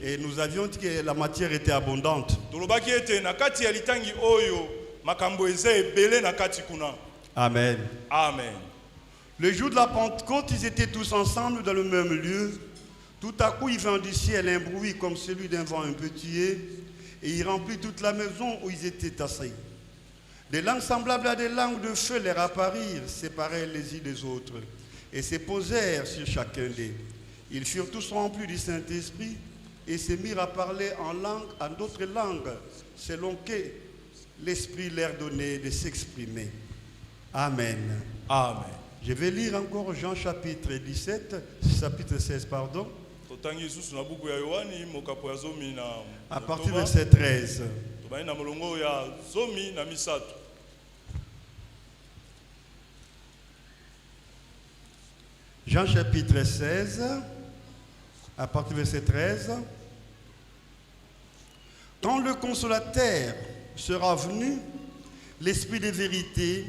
Et nous avions dit que la matière était abondante. Amen. Amen. Le jour de la Pentecôte, ils étaient tous ensemble dans le même lieu. Tout à coup, il vint du ciel un bruit comme celui d'un vent un peu tué, et il remplit toute la maison où ils étaient assis. Des langues semblables à des langues de feu leur apparurent, séparées les uns des autres, et se posèrent sur chacun d'eux. Ils furent tous remplis du Saint-Esprit et se mirent à parler en d'autres langues, selon que l'Esprit leur donnait de s'exprimer. Amen. Amen. Je vais lire encore Jean chapitre 16, pardon. À partir du verset 13. Jean chapitre 16, à partir du verset 13. Quand le consolateur sera venu, l'Esprit de vérité,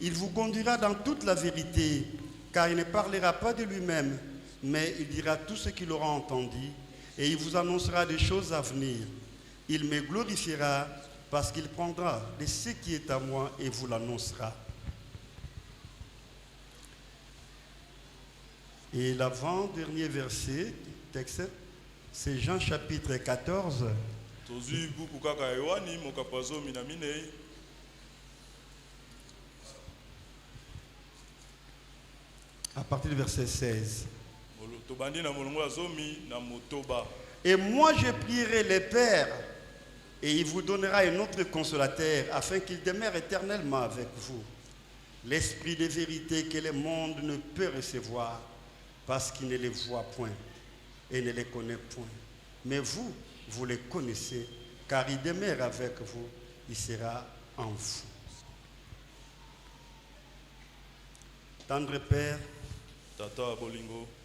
il vous conduira dans toute la vérité, car il ne parlera pas de lui-même, mais il dira tout ce qu'il aura entendu, et il vous annoncera des choses à venir. Il me glorifiera, parce qu'il prendra de ce qui est à moi et vous l'annoncera. Et l'avant-dernier verset, texte, c'est Jean chapitre 14. À partir du verset 16. Et moi je prierai le Père, et il vous donnera un autre consolateur, afin qu'il demeure éternellement avec vous. L'Esprit de vérité que le monde ne peut recevoir, parce qu'il ne les voit point et ne les connaît point. Mais vous, vous les connaissez, car il demeure avec vous, il sera en vous. Tendre Père,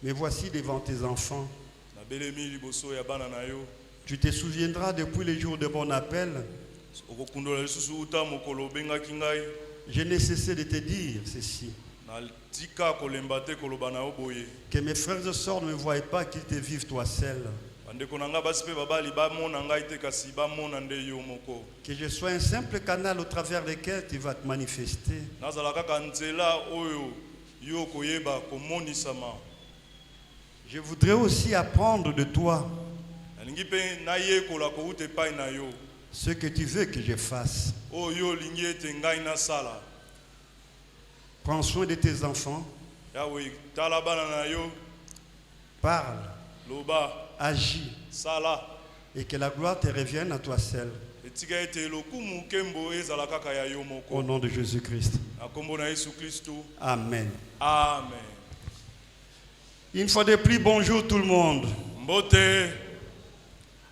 me voici devant tes enfants. Tu te souviendras depuis le jour de mon appel. Je n'ai cessé de te dire ceci. Que mes frères et sœurs ne me voient pas, qu'ils te vivent toi seul. Que je sois un simple canal au travers lequel tu vas te manifester. Je voudrais aussi apprendre de toi ce que tu veux que je fasse. Prends soin de tes enfants. Parle. Agis. Et que la gloire te revienne à toi seul. Au nom de Jésus-Christ. Amen. Amen. Une fois de plus, bonjour tout le monde.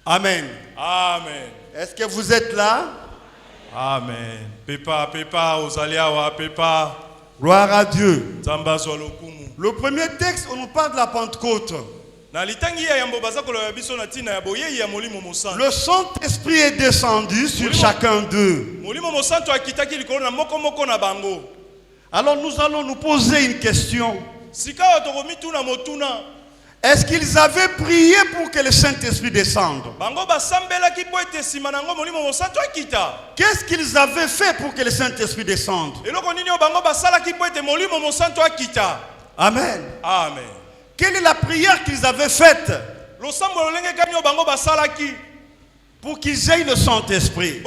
Amen. Amen. Est-ce que vous êtes là? Amen. Pepa, Osaliawa, Pepa. Gloire à Dieu. Le premier texte, on nous parle de la Pentecôte. Le Saint-Esprit est descendu sur chacun d'eux. Alors nous allons nous poser une question. Est-ce qu'ils avaient prié pour que le Saint-Esprit descende? Qu'est-ce qu'ils avaient fait pour que le Saint-Esprit descende? Amen. Amen. Quelle est la prière qu'ils avaient faite pour qu'ils aient le Saint-Esprit?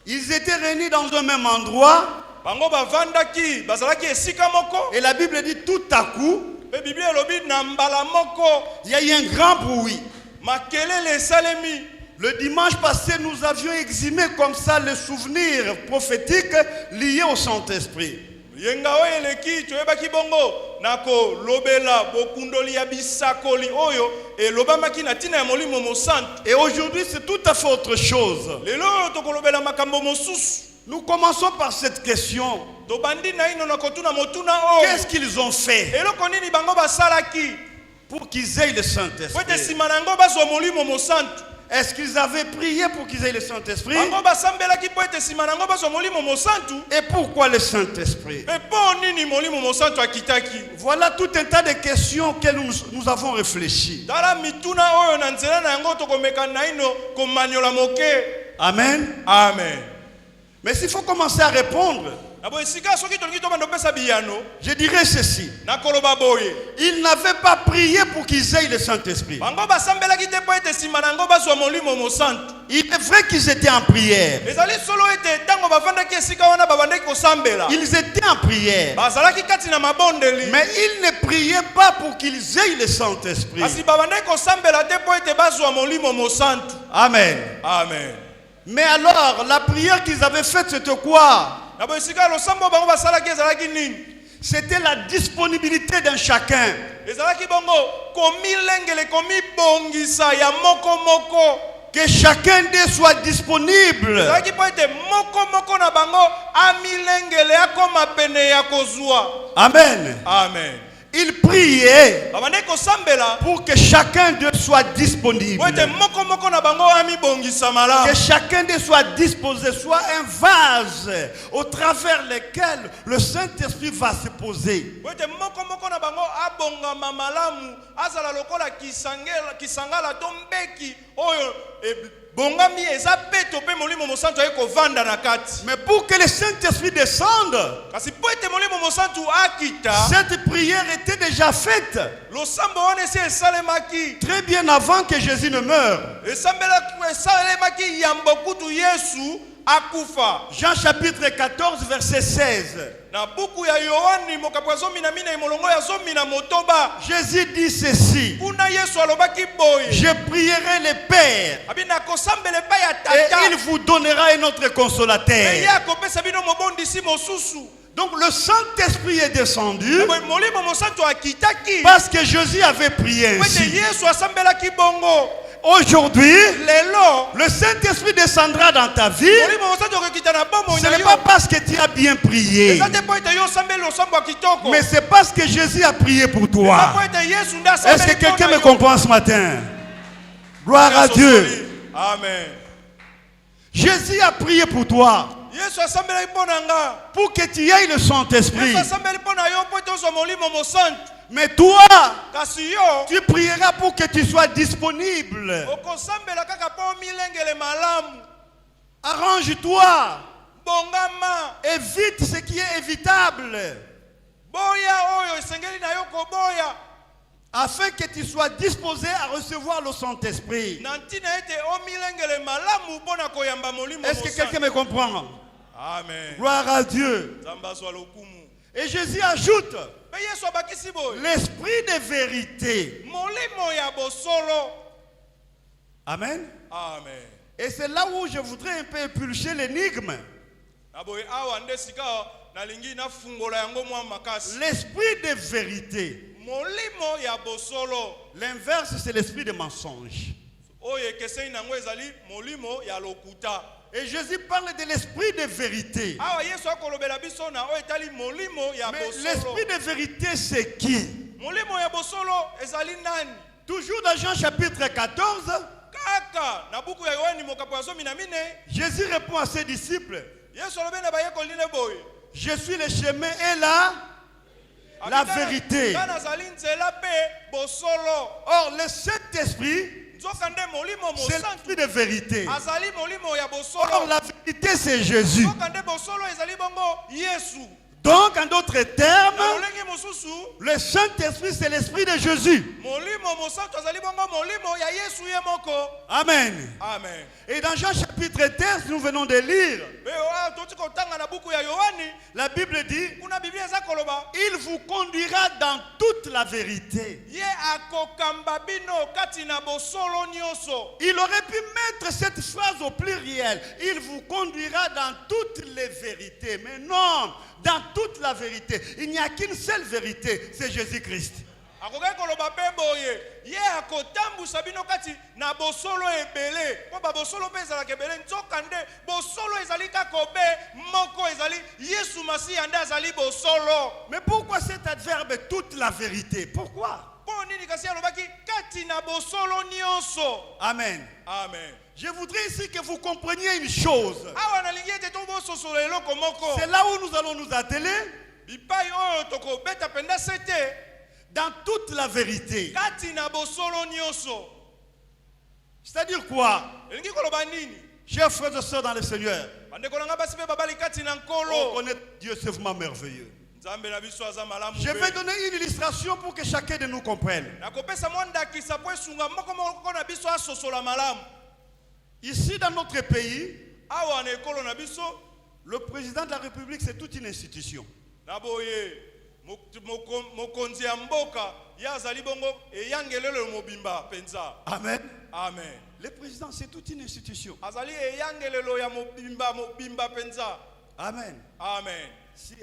Ils étaient réunis dans un même endroit. Et la Bible dit tout à coup, il y a eu un grand bruit. Le dimanche passé, nous avions exhumé comme ça le souvenir prophétique lié au Saint-Esprit. Et aujourd'hui, c'est tout à fait autre chose. Nous commençons par cette question. Qu'est-ce qu'ils ont fait pour qu'ils aient le Saint-Esprit? Est-ce qu'ils avaient prié pour qu'ils aient le Saint-Esprit? bango basambelaki po ete sima nango bazwa molimo mosantu. Et pourquoi le Saint-Esprit? Mpe mpo nini molimo mosantu akitaki? Voilà tout un tas de questions auxquelles nous avons réfléchi. Tala mituna oyo na nzela na yango tokomeka naino komanyola moke. Amen. Amen. Mais s'il faut commencer à répondre, je dirais ceci. Ils n'avaient pas prié pour qu'ils aient le Saint-Esprit. Il est vrai qu'ils étaient en prière. Ils étaient en prière. Mais ils ne priaient pas pour qu'ils aient le Saint-Esprit. Amen. Amen. Mais alors, la prière qu'ils avaient faite, c'était quoi? C'était la disponibilité d'un chacun. Que chacun d'eux soit disponible. Amen. Amen. Il priait pour que chacun d'eux soit disponible. Que chacun d'eux soit disposé, soit un vase au travers lequel le Saint-Esprit va se poser. Mais pour que le Saint-Esprit descende, cette prière était déjà faite très bien avant que Jésus ne meure. Jean chapitre 14 verset 16. Jésus dit ceci: je prierai le Père et il vous donnera un autre consolateur. Donc le Saint-Esprit est descendu parce que Jésus avait prié ainsi. Aujourd'hui, le Saint-Esprit descendra dans ta vie. Ce n'est pas parce que tu as bien prié, mais c'est parce que Jésus a prié pour toi. Est-ce que quelqu'un me comprend ce matin? Gloire à Dieu. Amen. Jésus a prié pour toi, pour que tu aies le Saint-Esprit. Mais toi, tu prieras pour que tu sois disponible. Arrange-toi. Évite ce qui est évitable, afin que tu sois disposé à recevoir le Saint-Esprit. Est-ce que quelqu'un me comprend? Amen. Gloire à Dieu. Et Jésus ajoute l'esprit de vérité. Amen. Amen. Et c'est là où je voudrais un peu épulcher l'énigme. L'esprit de vérité. L'inverse, c'est l'esprit de mensonge. Et Jésus parle de l'esprit de vérité. Mais l'esprit de vérité, c'est qui? Toujours dans Jean chapitre 14, Jésus répond à ses disciples: je suis le chemin et la vérité. Or, le Saint-Esprit, c'est l'esprit de vérité. Or, la vérité, c'est Jésus. Donc, en d'autres termes, le Saint-Esprit, c'est l'esprit de Jésus. Amen. Amen. Et dans Jean chapitre 13, nous venons de lire, la Bible dit: il vous conduira dans toute la vérité. Il aurait pu mettre cette phrase au pluriel: il vous conduira dans toutes les vérités. Mais non, dans toute la vérité. Il n'y a qu'une seule vérité, c'est Jésus-Christ. Mais pourquoi cet adverbe toute la vérité? Pourquoi? kati na bosolo nyonso. Amen. Amen. Je voudrais ici que vous compreniez une chose. Awa nalingi ete tobososolo eloko moko. C'est là où nous allons nous atteler Bipai oyo tokobeta penda sete. dans toute la vérité. Kati na bosolo nyonso. C'est-à-dire quoi? Elingi koloba nini? Chers frères et sœurs dans le Seigneur, Bandeko na nga basi pe babali kati na on nkolo. connaît Dieu, c'est vraiment merveilleux. Nzambe na biso aza malamu. Je vais donner une illustration pour que chacun de nous comprenne. Nakopesa mwa ndakisa po esunga moko moko na biso asosola malamu. Ici, dans notre pays, Awa na ekolo na biso le président de la République, c'est toute une institution. na boye mokonzi ya mboka ya azali bongo eyangelelo mobimba penza. Amen. Amen. Le président, c'est toute une institution. Azali eyangelelo ya mobimba penza. Amen. Amen. Si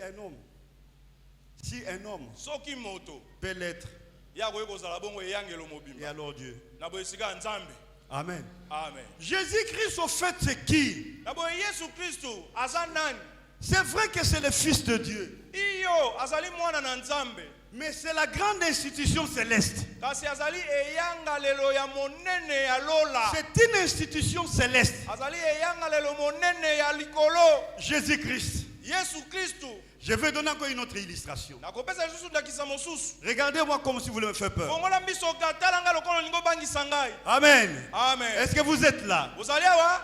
un homme Soki moto peut l'être, ya koyeko zala bongo eyangelo et mobimba. alors Dieu. Na boye sika nzambe. Amen. Amen. Jésus-Christ, au fait, c'est qui? Na boye Yesu Kristo aza nani? C'est vrai que c'est le Fils de Dieu, Iyo azali mwana na nzambe. mais c'est la grande institution céleste. Kasi azali eyangalelo ya monene ya lola. C'est une institution céleste. Azali eyangalelo monene ya likolo. Jésus-Christ. Yesu Kristo. Je vais donner encore une autre illustration. Nakopesa lisusu ndakisa mosusu. Regardez-moi comme si vous voulez me faire peur. Bongola miso katalanga lokolo lingo bangisa ngai. Amen. Amen. Est-ce que vous êtes là? Ozali awa?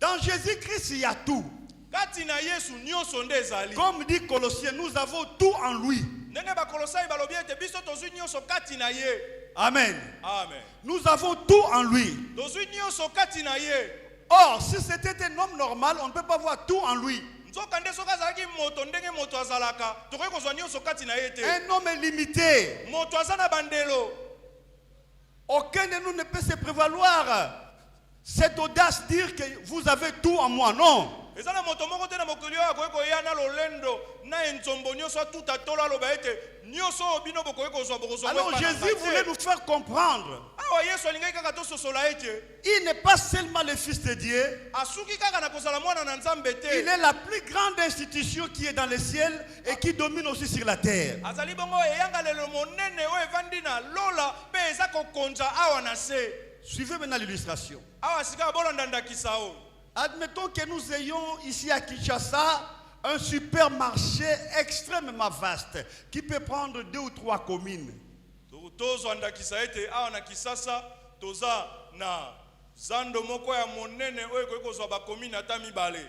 Dans Jésus-Christ, il y a tout. Kati na Yesu nyonso nde ezali. Comme dit Colossiens, nous avons tout en lui. Ndenge bakolosai balobi ete biso tozwi nyonso kati na ye. Amen. Amen. Nous avons tout en lui. Tozwi nyonso kati na ye. Or, si c'était un homme normal, on ne peut pas voir tout en lui. Nzoka nde soki azalaki moto ndenge moto azalaka tokoki kozwa nyonso kati na ye te. Un homme est limité. Moto aza na bandelo. Aucun de nous ne peut se prévaloir cette audace dire que vous avez tout en moi. Non. Eza na moto moko te na mokili oyo akoki koya na lolendo na enzombo nyonso atuta tolo aloba ete nyonso oyo bino bokoki kozwa bokozwa. Alors Jésus voulait nous faire comprendre. Awa Yesu alingaki kaka tososola ete Il n'est pas seulement le Fils de Dieu. asuki kaka na kozala mwana na nzambe te. Il est la plus grande institution qui est dans le ciel et qui domine aussi sur la terre. Azali bongo eyangalelo monene oyo evandi na lola mpe eza kokonza awa na se. Suivez maintenant l'illustration. Awa sika bolanda ndakisa oyo. Admettons que nous ayons ici à Kinshasa un supermarché extrêmement vaste qui peut prendre 2 ou 3 communes. Tozwa ndakisa ete awa na Kisasa toza na zando moko ya monene oyo ekoki kozwa bakomine ata mibale.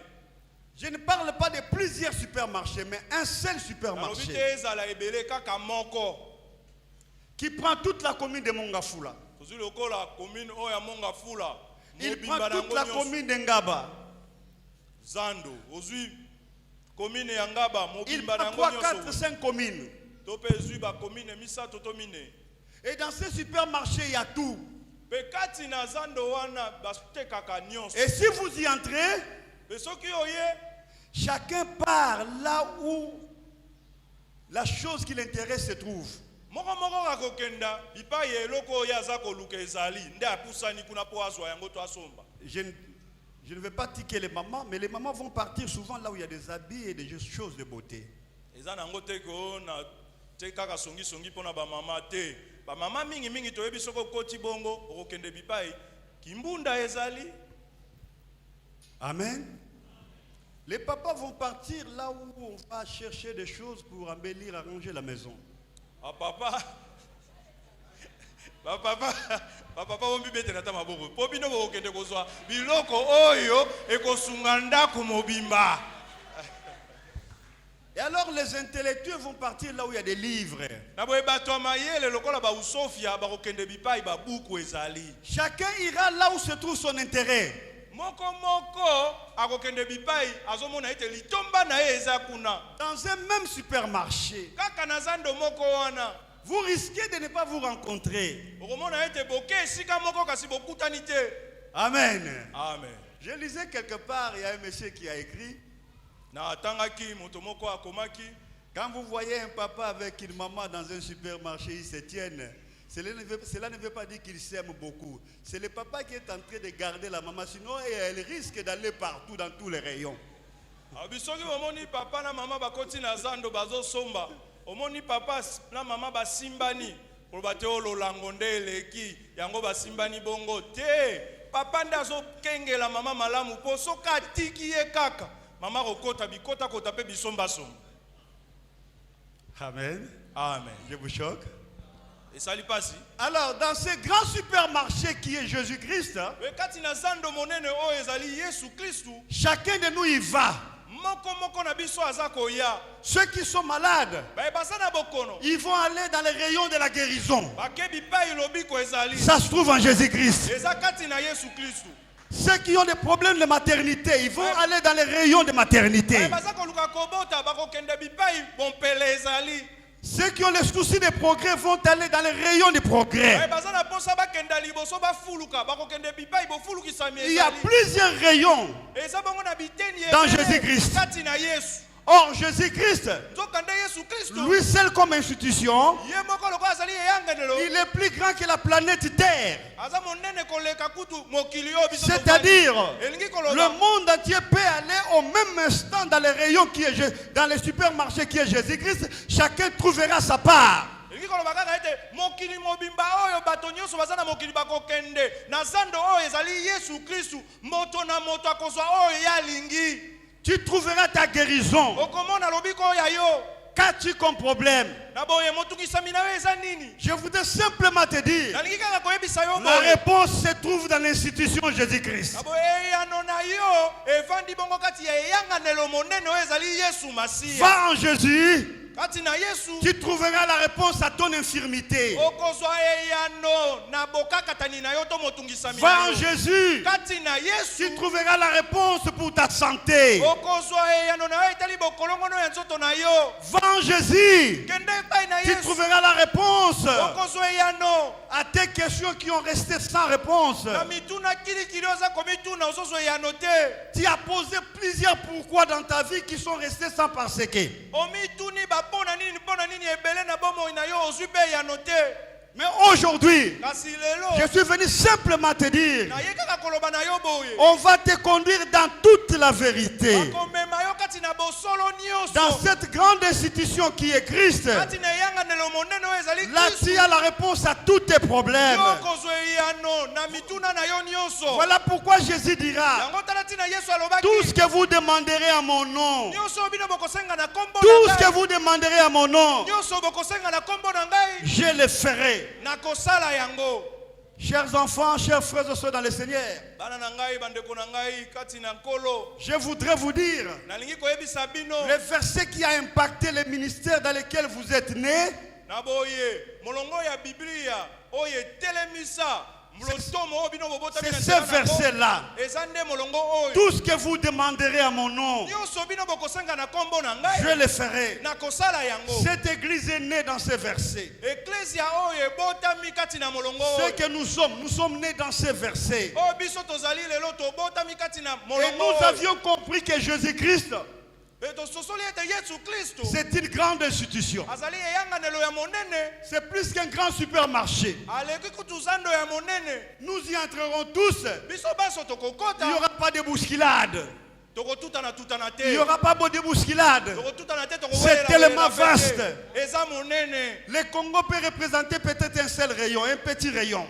Je ne parle pas de plusieurs supermarchés, mais un seul Nalobi supermarché te ezala ebele kaka moko. qui prend toute la commune de Mongafula. Tozwi lokola commune oyo ya Mongafula. Il prend toute la commune de Ngaba. Zando, ozwi commune ya Ngaba, Il mobimba na prend ngo 3, nyonso. 4, 5 communes. To pe zwi ba commune misato to mine. Et dans ce supermarché, il y a tout. Pe kati na zando wana batekaka nyonso. Et si vous y entrez, Pe soki oye, chacun part là où la chose qui l'intéresse se trouve. moko kakokenda bipai eloko oyo aza koluka ezali nde apusani kuna po azwa yango to asomba. Je ne vais pas tiquer les mamans, mais les mamans vont partir souvent là où il y a des habits et des choses de beauté. Eza nango te ko na te kaka songi pona ba mama te. Ba mama mingi toyebi soko koti bongo okokende bipai kimbunda ezali. Amen. Les papas vont partir là où on va chercher des choses pour embellir, arranger la maison. Ah papa. Papa bombi bete na tama bobo. Po bino bokende kozwa biloko oyo ekosunga ndako mobimba. Et alors les intellectuels vont partir là où il y a des livres. Na boye bato mayele lokola ba usofia ba kokende bipai ba buku ezali. Chacun ira là où se trouve son intérêt. Moko akokende bipai azomona ete litomba na ye eza kuna. Dans un même supermarché, Kaka na zando moko wana. vous risquez de ne pas vous rencontrer. Okomona ete boke esika moko kasi bokutani te. Amen. Amen. Je lisais quelque part, il y a un monsieur qui a écrit, Na tangaki moto moko akomaki. quand vous voyez un papa avec une maman dans un supermarché, ils se tiennent. Cela ne veut pas dire qu'ils s'aiment beaucoup. C'est le papa qui est en train de garder la maman, sinon elle risque d'aller partout dans tous les rayons. Abisoki omoni papa na mama bakoti na zando bazo somba. Omoni papa na mama basimbani. koloba te ololango nde eleki yango basimbani bongo te. Papa nde azokengela mama malamu po soki atiki ye kaka mama kokota bikota kota pe bisombasomba. Amen. Amen. Je vous choque. Et ça lui passe. Alors, dans ce grand supermarché qui est Jésus-Christ, chacun de nous y va. Ceux qui sont malades, ils vont aller dans les rayons de la guérison. Ça se trouve en Jésus-Christ. Ceux qui ont des problèmes de maternité, ils vont aller dans les rayons de maternité. Ceux qui ont les soucis de progrès vont aller dans les rayons de progrès. Il y a plusieurs rayons dans Jésus-Christ. Or, Jésus-Christ, lui seul comme institution, il est plus grand que la planète Terre. C'est-à-dire, le monde entier peut aller au même instant dans les rayons qui est dans les supermarchés qui est Jésus-Christ. Chacun trouvera sa part. Tu trouveras ta guérison. Qu'as-tu comme problème? Je voudrais simplement te dire, la réponse se trouve dans l'institution Jésus-Christ. Va en Jésus. Tu trouveras la réponse à ton infirmité. Va en Jésus. Tu trouveras la réponse pour ta santé. Va en Jésus. Tu trouveras la réponse à tes questions qui ont resté sans réponse. Tu as posé plusieurs pourquoi dans ta vie qui sont restés sans parséquer. Mais aujourd'hui, je suis venu simplement te dire, on va te conduire dans toute la vérité. Dans cette grande institution qui est Christ, là tu as la réponse à tous tes problèmes. Voilà pourquoi Jésus dira, tout ce que vous demanderez à mon nom, tout ce que vous demanderez à mon nom, je le ferai. Chers enfants, chers frères et sœurs dans le Seigneur, je voudrais vous dire, le verset qui a impacté le ministère dans lequel vous êtes nés, c'est ce verset-là. Tout ce que vous demanderez à mon nom, je le ferai. Cette église est née dans ce verset. Ce que nous sommes nés dans ce verset. Et nous avions compris que Jésus-Christ, c'est une grande institution. C'est plus qu'un grand supermarché. Nous y entrerons tous. Il n'y aura pas de bousculade. Il n'y aura pas de bousculade. C'est tellement vaste. Le Congo peut représenter peut-être un seul rayon, un petit rayon.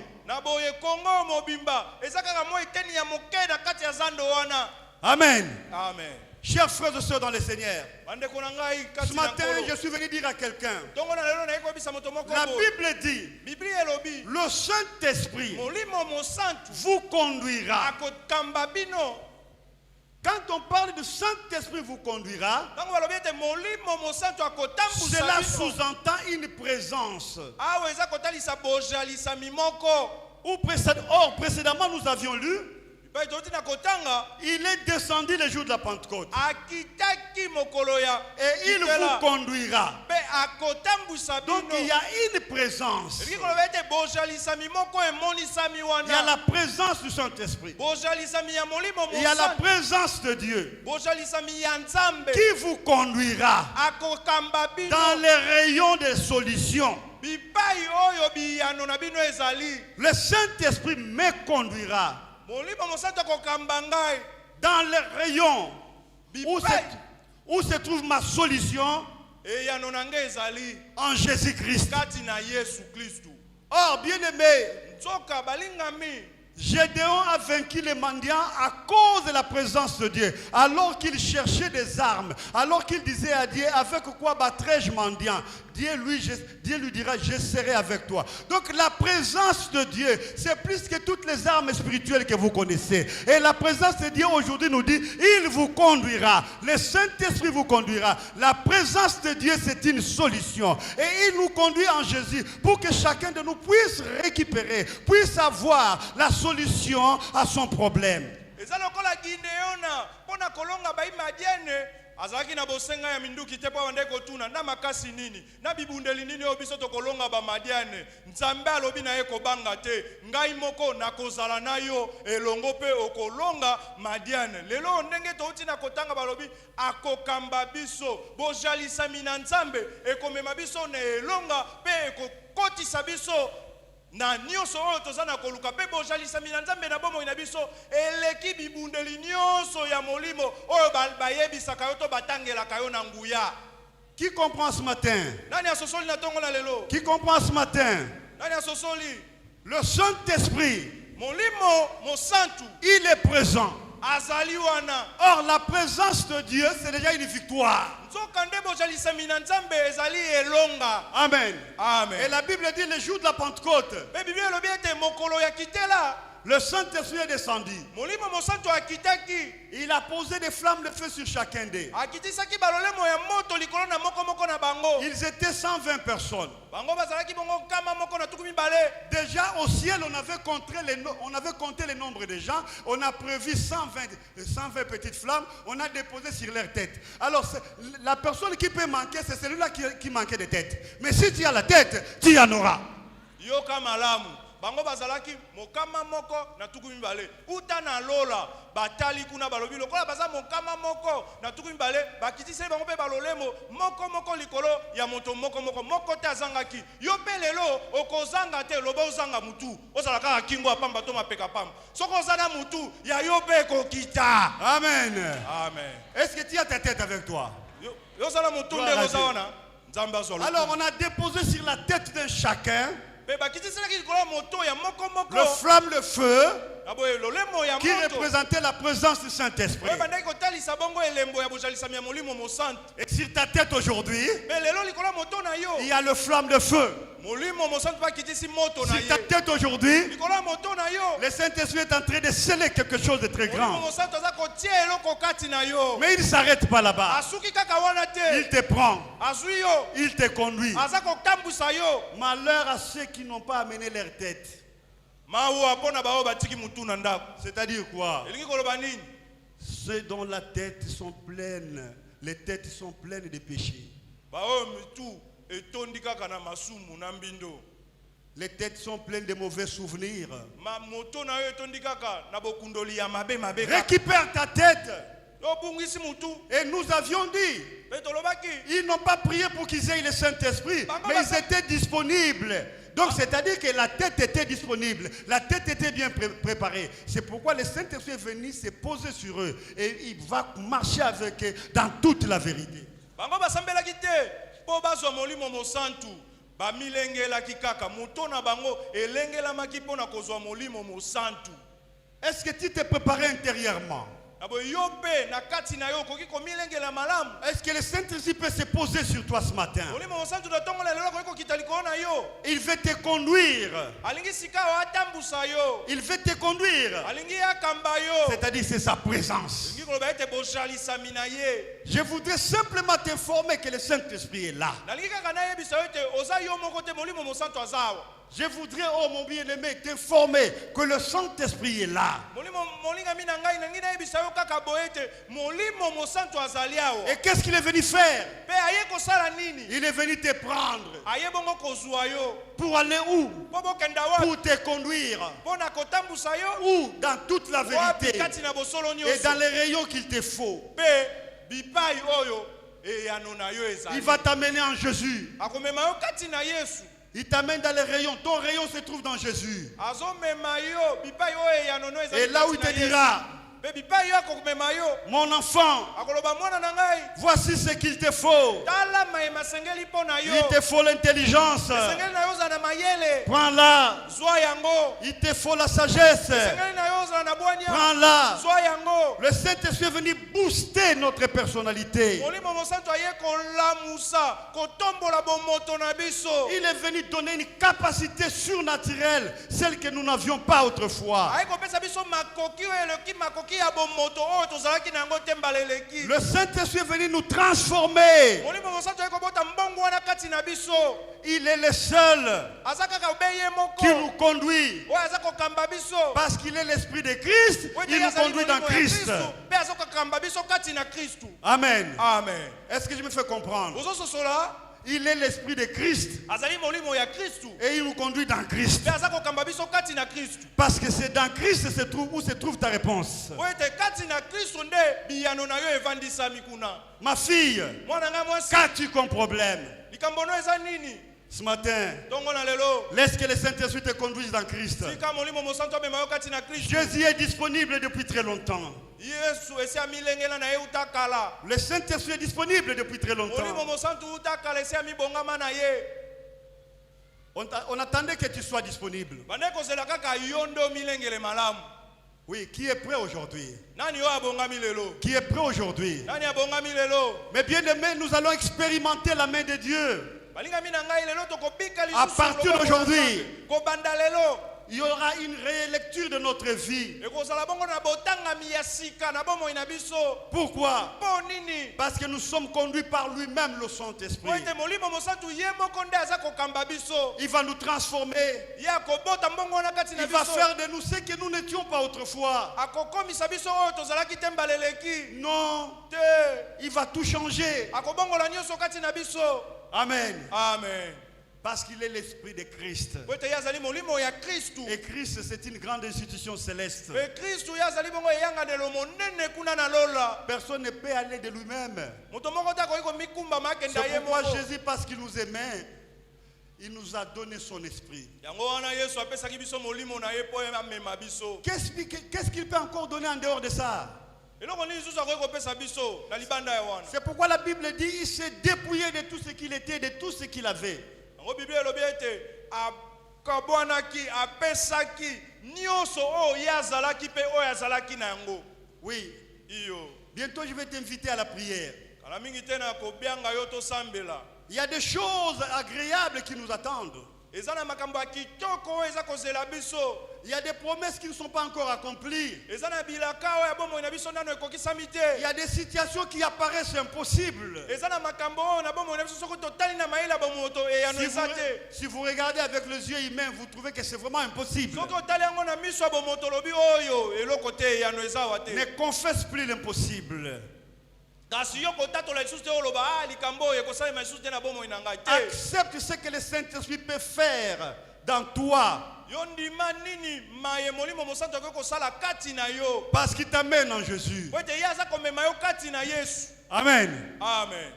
Amen. Amen. Chers frères et sœurs dans le Seigneur, ce matin je suis venu dire à quelqu'un, la Bible dit, le Saint-Esprit vous conduira. Quand on parle du Saint-Esprit vous conduira, cela sous-entend une présence. Or, précédemment nous avions lu, il est descendu le jour de la Pentecôte. Et il vous conduira. Donc il y a une présence. Il y a la présence du Saint-Esprit. Il y a la présence de Dieu qui vous conduira dans les rayons des solutions. Le Saint-Esprit me conduira dans les rayons où se trouve ma solution en Jésus-Christ. Or, bien-aimé, nzoka balingami. Gédéon a vaincu les mendiants à cause de la présence de Dieu. Alors qu'il cherchait des armes, alors qu'il disait à Dieu, avec quoi battrai-je mendiant? Dieu lui dira, je serai avec toi. Donc la présence de Dieu, c'est plus que toutes les armes spirituelles que vous connaissez. Et la présence de Dieu aujourd'hui nous dit, il vous conduira. Le Saint-Esprit vous conduira. La présence de Dieu, c'est une solution. Et il nous conduit en Jésus pour que chacun de nous puisse récupérer, puisse avoir la solution à son problème. Azaki na bosenga ya minduki te pa bande kotuna na makasi nini na bibundeli nini obiso to kolonga ba madiane nzambe alobi na ye kobanga te ngai moko na kozala na yo elongo pe okolonga madiane lelo ndenge touti na kotanga balobi akokamba biso bojalisa mina nzambe ekomema biso na elonga pe ekokotisa biso na nyonso oyo tozana koluka pe bojalisa mina nzambe na bomo ina biso eleki bibundeli nyonso ya molimo oyo bayebisaka yo to batangelaka yo na nguya. Qui comprend ce matin? Nani asosoli na tongo na lelo? Qui comprend ce matin? Nani asosoli? Le Saint-Esprit, molimo mosantu, il est présent. azali wana. Or, la présence de Dieu, c'est déjà une victoire. Amen. Amen. Et la Bible dit le jour de la Pentecôte, le Saint-Esprit est descendu. Il a posé des flammes de feu sur chacun d'eux. Ils étaient 120 personnes. Déjà au ciel, on avait compté le nombre de gens. On a prévu 120 petites flammes. On a déposé sur leur tête. Alors, la personne qui peut manquer, c'est celui-là qui manquait de tête. Mais si tu as la tête, tu en auras. Bango bazalaki mokama moko na tuku mibale uta na lola batali kuna balobi lokola baza mokama moko na tuku mibale bakitise bango pe balolemo moko likolo ya moto moko te azangaki yo pe lelo okozanga te loba ozanga mutu ozalaka kingo apamba to mapeka pamba soko ozana mutu ya yo pe kokita. Amen. Amen. Est-ce que tu as ta tête avec toi? Yo zala mutu nde ozawana nzamba azolo. Alors on a déposé sur la tête de chacun le flamme de feu qui représentait la présence du Saint-Esprit. Et sur ta tête aujourd'hui, il y a le flamme de feu. Sur ta tête aujourd'hui, le Saint-Esprit est en train de sceller quelque chose de très grand. Mais il ne s'arrête pas là-bas. Il te prend. Il te conduit. Malheur à ceux qui n'ont pas amené leur tête. C'est-à-dire quoi? Ceux dont la tête sont pleines, les têtes sont pleines de péchés. Les têtes sont pleines de mauvais souvenirs. Récupère ta tête. Et nous avions dit, ils n'ont pas prié pour qu'ils aient le Saint-Esprit, mais ils étaient disponibles. Donc c'est-à-dire que la tête était disponible, la tête était bien préparée. C'est pourquoi le Saint-Esprit est venu se poser sur eux et il va marcher avec eux dans toute la vérité. Est-ce que tu t'es préparé intérieurement? Est-ce que le Saint-Esprit peut se poser sur toi ce matin? Il veut te conduire. Il veut te conduire. C'est-à-dire c'est sa présence. Je voudrais simplement t'informer que le Saint-Esprit est là. Je voudrais, oh mon bien-aimé, t'informer que le Saint-Esprit est là. Et qu'est-ce qu'il est venu faire? Il est venu te prendre. Pour aller où? Pour te conduire. Où? Dans toute la vérité. Et dans les rayons qu'il te faut. Il va t'amener en Jésus. Il t'amène dans les rayons. Ton rayon se trouve dans Jésus. Et là où il te dira, Pe bipai yo akomema yo. Mon enfant, Akoloba mwana na ngai. voici ce qu'il te faut. Tala mayema sengeli mpo na yo. Il te faut l'intelligence. Sengeli na yo ozala na mayele. Prends-la. Zwa yango. Il te faut la sagesse. Sengeli na yo ozala na bwanya. Prends-la. Zwa yango. Le Saint-Esprit est venu booster notre personnalité. Molimo mosantu aye kolamusa kotombola bomoto na biso. Il est venu donner une capacité surnaturelle, celle que nous n'avions pas autrefois. Aye kopesa biso makoki oyo eloki makoki ya bomoto oyo tozalaki na yango te mbala eleki. Le Saint-Esprit est venu nous transformer. Molimo mosantu aye kobota mbongo wana kati na biso. Il est le seul Aza kaka obeye moko. qui nous conduit. Oyo aza kokamba biso. Parce qu'il est l'Esprit de Christ, il nous conduit dans Christ. Pe aza kokamba biso kati na Kristu. Amen. Amen. Est-ce que je me fais comprendre? Ozososola Il est l'Esprit de Christ azali molimo ya Kristu. et il nous conduit dans Christ. Pe aza kokamba biso kati na Kristu. Parce que c'est dans Christ où se trouve ta réponse. Oyo te kati na Kristu nde biyano na yo evandisami kuna. Ma fille, Mwana nga mwasi. qu'as-tu comme problème? Likambo no eza nini? Ce matin, Tongo na lelo. laisse que le Saint-Esprit te conduise dans Christ. Tika molimo mosantu amema yo kati na Kristu. Jésus est disponible depuis très longtemps. Yesu esi amilengela na ye utakala. Le Saint-Esprit est disponible depuis très Molimo longtemps. mosantu utakala esi amibongama na ye. On attendait que tu sois disponible. Bande kozela kaka yo ndo milengele malamu. Oui, qui est prêt aujourd'hui? Nani yo abongami lelo? Qui est prêt aujourd'hui? Nani abongami lelo? Mais bien aimé, nous allons expérimenter la main de Dieu. Balingami na ngai lelo tokobika lisusu. À partir d'aujourd'hui, kobanda lelo. il y aura une rélecture de notre vie. Ekozala bongo na botangami ya sika na bomoi na biso. Pourquoi? Po nini? Parce que nous sommes conduits par lui-même, le Saint-Esprit. Po ete molimo mosantu ye moko nde aza kokamba biso. Il va nous transformer. Ye akobota mbongo wana kati na Il va biso. faire de nous ce que nous n'étions pas autrefois. Akokomisa biso oyo tozalaki te mbala eleki. Non, Te. il va tout changer. Akobongola nyonso kati na biso. Amen. Amen. Parce qu'il est l'Esprit de Christ. Po ete ye azali molimo ya Kristu. Et Christ, c'est une grande institution céleste. Pe Kristu ye azali bongo eyanganelo monene kuna na lola. Personne ne peut aller de lui-même. Moto moko te akoki komikumba makenda C'est ye pourquoi moko. Jésus, parce qu'il nous aimait, il nous a donné son esprit. Yango wana Yesu apesaki biso molimo na ye po amema biso. Qu'est-ce qu'il peut encore donner en dehors de ça? Eloko nini lisusu akoki kopesa biso na libanda ya wana. C'est pourquoi la Bible dit il s'est dépouillé de tout ce qu'il était, de tout ce qu'il avait. Yango Biblia elobi ete akabwanaki apesaki nyonso oyo ye azalaki mpe oyo azalaki na yango. Oui. Iyo. Bientôt je vais t'inviter à la prière. Kala mingi te na kobianga yo tosambela. Il y a des choses agréables qui nous attendent. Eza na makambo ya kitoko oyo eza kozela biso. Il y a des promesses qui ne sont pas encore accomplies. Eza na bilaka oyo ya bomoi na biso nano ekokisami te. Il y a des situations qui apparaissent impossibles. Eza na makambo oyo na bomoi na biso soki totali na mayele ya bomoto eyano eza te. Si vous regardez avec les yeux humains, vous trouvez que c'est vraiment impossible. Soki otali yango na miso ya bomoto lobi oyo eloko te eyano eza awa te. Ne confesse plus l'impossible. Kasi yo kotatola lisusu te oloba likambo oyo ekosalema lisusu te na bomoi na ngai te. Accepte ce que le Saint-Esprit peut faire dans toi. Yo ndima nini maye molimo mosantu akoki kosala kati na yo. Parce qu'il t'amène en Jésus. Po ete ye aza komema yo kati na Yesu. Amen. Amen.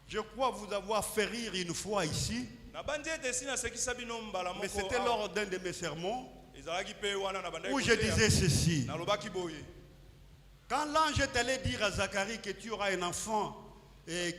Je crois vous avoir fait rire une fois ici. Nabandi ete si nasekisa bino mbala Mais moko. c'était lors d'un de mes sermons Ezalaki pe wana na bandaki. où je disais ceci. Nalobaki boye. Quand l'ange est allé dire à Zacharie que tu auras un enfant et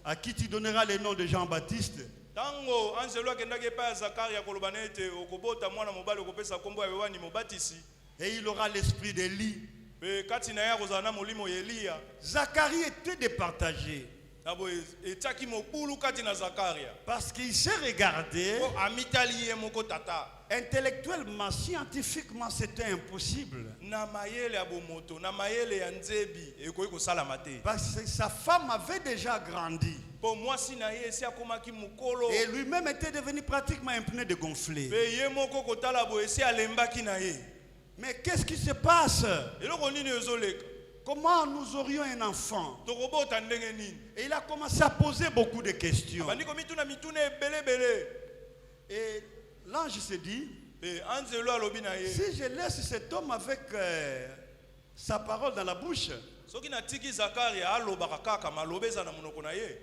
à qui tu donneras le nom de Jean-Baptiste, Tango anzelo akendaki epai ya Zakaria koloba na ete okobota mwana mobali okopesa kombo ya Yohani mobatisi. et il aura l'esprit d'Élie. Pe kati na ye akozala na molimo ya Eliya. Zacharie était départagé Nabo etiaki mobulu kati na Zakaria. parce qu'il s'est regardé. Po amitali ye moko tata. Intellectuellement, scientifiquement, c'était impossible. Na mayele ya bomoto, na mayele ya nzebi ekoki kosalama te. Parce que sa femme avait déjà grandi. Po mwasi na ye esi akomaki mokolo. Et lui-même était devenu pratiquement un pneu de gonfler. Pe ye moko kotala bo esi alembaki na ye. Mais qu'est-ce qui se passe? Eloko nini ezoleka? Comment nous aurions un enfant? Tokobota ndenge nini? Et il a commencé à poser beaucoup de questions. Bandiko mituna mituna ebele. Et l'ange s'est dit, Pe anzelo alobi na ye. si je laisse cet homme avec sa parole dans la bouche, Soki na tiki Zakaria alobaka kaka malobe eza na monoko na ye.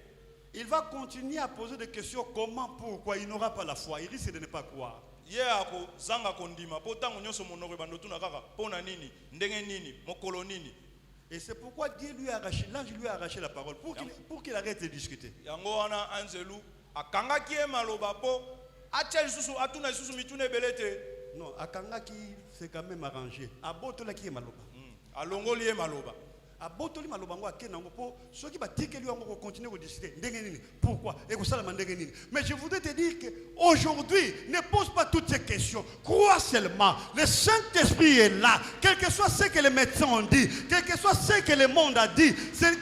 il va continuer à poser des questions comment, pourquoi, il n'aura pas la foi, il risque de ne pas croire. ye akozanga kondima po ntango nyonso monoko ebandotuna kaka mpona nini ndenge nini mokolo nini. Et c'est pourquoi Dieu lui a arraché, l'ange lui a arraché la parole pour qu'il arrête de discuter. Yango wana anzelu akangaki ye maloba po atia lisusu atuna lisusu mituna ebele te. Non, akangaki c'est quand même arrangé. Abotolaki ye maloba. Alongoli ye maloba. Abotoli maloba ngo akenango po ceux qui batikeli yango continuer à discuter ndenge nini. Pourquoi? Et ko sala ndenge nini. Mais je voudrais te dire que aujourd'hui, ne pose pas toutes ces questions. Crois seulement. Le Saint-Esprit est là. Quel que soit ce que les médecins ont dit, quel que soit ce que le monde a dit,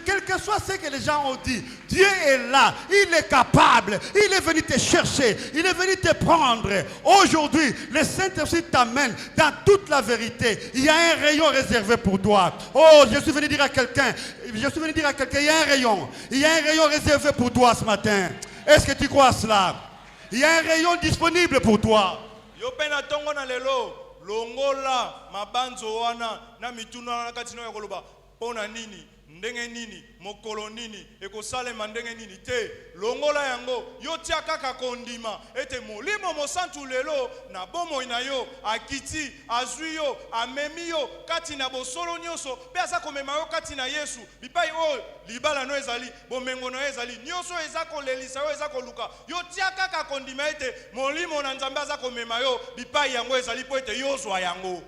quel que soit ce que les gens ont dit, Dieu est là. Il est capable. Il est venu te chercher. Il est venu te prendre. Aujourd'hui, le Saint-Esprit t'amène dans toute la vérité. Il y a un rayon réservé pour toi. Oh, je suis venu dire à quelqu'un, il y a un rayon. Il y a un rayon réservé pour toi ce matin. Est-ce que tu crois cela? Il y a un rayon disponible pour toi. Yo pena tongo na lelo longola mabanzo wana na mituna na katina ya koloba pona nini ndenge nini mokolo nini ekosalema ndenge nini te longola yango yo tia kaka kondima ete molimo mosantu lelo na bomoi na yo akiti azwi yo amemi yo kati na bosolo nyonso pe asa komema yo kati na Yesu bipai o libala no ezali bomengo no ezali nyonso eza kolelisa yo eza koluka yo tia kaka kondima ete molimo na Nzambe aza komema yo bipai yango ezali po ete yo zwa yango.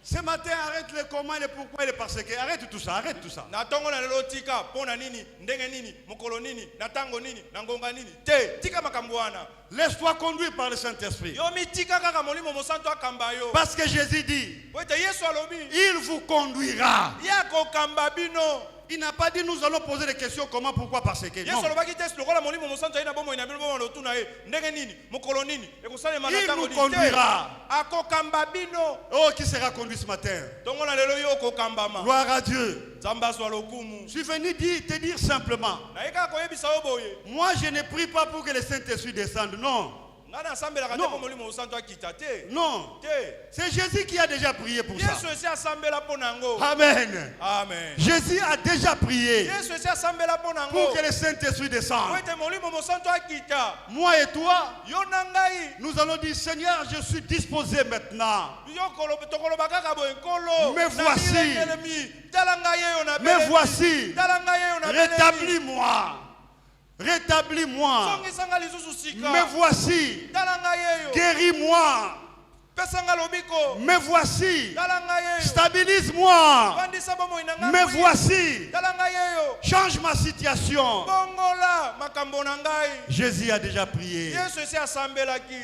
Ce matin, arrête le comment, le pourquoi et le parce que. Arrête tout ça, arrête tout ça. Natongo na lelo tika pona nini ndenge nini mokolo nini natango nini nangonga nini te tika makambo wana. Laisse-toi conduire par le Saint-Esprit. Yo mi tika kaka molimo mosanto akamba yo. Parce que Jésus dit, il vous conduira. Yako kamba bino. Il n'a pas dit nous allons poser des questions comment, pourquoi, parce que. Non. Il nous conduira. Oh, qui sera conduit ce matin? Gloire à Dieu. Je suis venu te dire simplement. Moi, je ne prie pas pour que le Saint-Esprit descende. Non. Non. C'est Jésus qui a déjà prié pour ça. Amen. Amen. Jésus a déjà prié pour que le Saint-Esprit descende. Moi et toi, nous allons dire Seigneur, je suis disposé maintenant. Me voici. Me voici. Rétablis-moi. Rétablis-moi. Me voici. Guéris-moi. Me voici. Stabilise-moi. Me voici. Change ma situation. Jésus a déjà prié.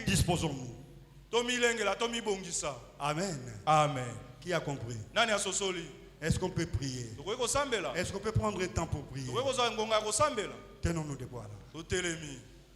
Disposons-nous. Amen. Amen. Qui a compris? Est-ce qu'on peut prier? Est-ce qu'on peut prendre un temps pour prier? Tenons-nous debout là.